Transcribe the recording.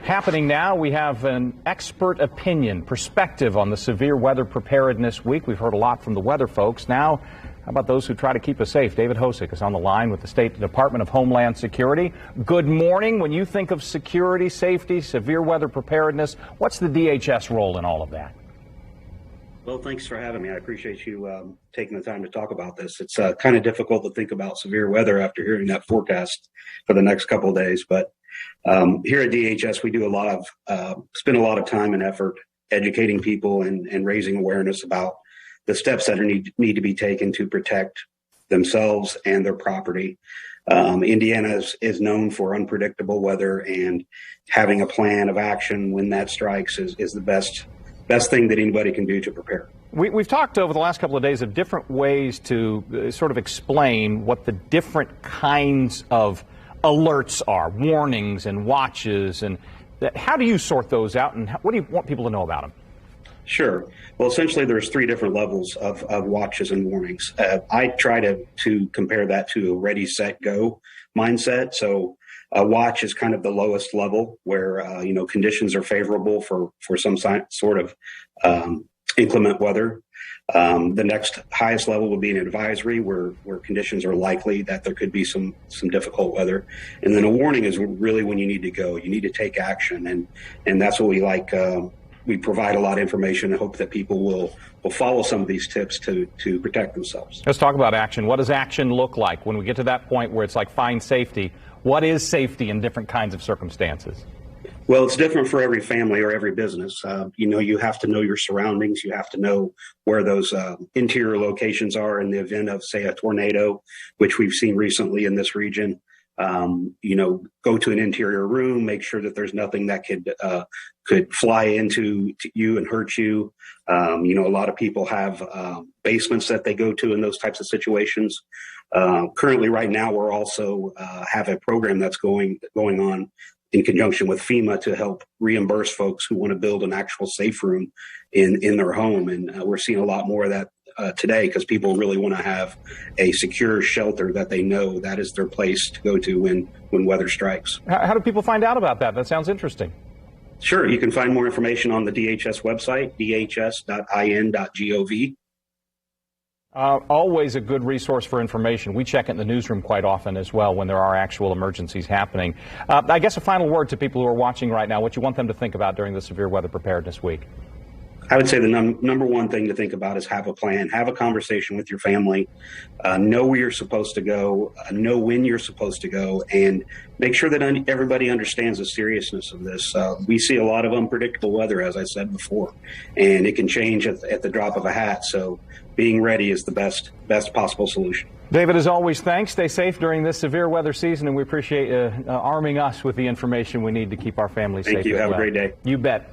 Happening now, we have an expert opinion, perspective on the severe weather preparedness week. We've heard a lot from the weather folks. Now, how about those who try to keep us safe? David Hosick is on the line with the State Department of Homeland Security. Good morning. When you think of security, safety, severe weather preparedness, what's the DHS role in all of that? Well, thanks for having me. I appreciate you taking the time to talk about this. It's kind of difficult to think about severe weather after hearing that forecast for the next couple of days. But here at DHS, we do spend a lot of time and effort educating people and raising awareness about the steps that need to be taken to protect themselves and their property. Indiana is known for unpredictable weather, and having a plan of action when that strikes is the best thing that anybody can do to prepare. We've talked over the last couple of days of different ways to sort of explain what the different kinds of alerts are, warnings and watches, and how do you sort those out, and what do you want people to know about them? Sure. Well, essentially, there's three different levels of watches and warnings. I try to compare that to a ready, set, go mindset. So a watch is kind of the lowest level where, conditions are favorable for some sort of inclement weather. The next highest level would be an advisory where conditions are likely that there could be some difficult weather. And then a warning is really when you need to go. You need to take action. And that's what we like. We provide a lot of information and hope that people will follow some of these tips to protect themselves. Let's talk about action. What does action look like when we get to that point where it's like find safety? What is safety in different kinds of circumstances? Well, it's different for every family or every business. You have to know your surroundings. You have to know where those interior locations are in the event of, say, a tornado, which we've seen recently in this region. Go to an interior room, make sure that there's nothing that could fly into you and hurt you. A lot of people have basements that they go to in those types of situations. Currently, right now, we're also have a program that's going on in conjunction with FEMA to help reimburse folks who want to build an actual safe room in their home. And we're seeing a lot more of that today because people really want to have a secure shelter that they know that is their place to go to when weather strikes. How do people find out about that? That sounds interesting. Sure. You can find more information on the DHS website, dhs.in.gov. Always a good resource for information. We check it in the newsroom quite often as well when there are actual emergencies happening. I guess a final word to people who are watching right now, what you want them to think about during the Severe Weather Preparedness Week. I would say the number one thing to think about is have a plan, have a conversation with your family, know where you're supposed to go, know when you're supposed to go, and make sure that everybody understands the seriousness of this. We see a lot of unpredictable weather, as I said before, and it can change at the drop of a hat. So being ready is the best possible solution. David, as always, thanks. Stay safe during this severe weather season, and we appreciate arming us with the information we need to keep our families safe. Thank you. Have a great day. You bet.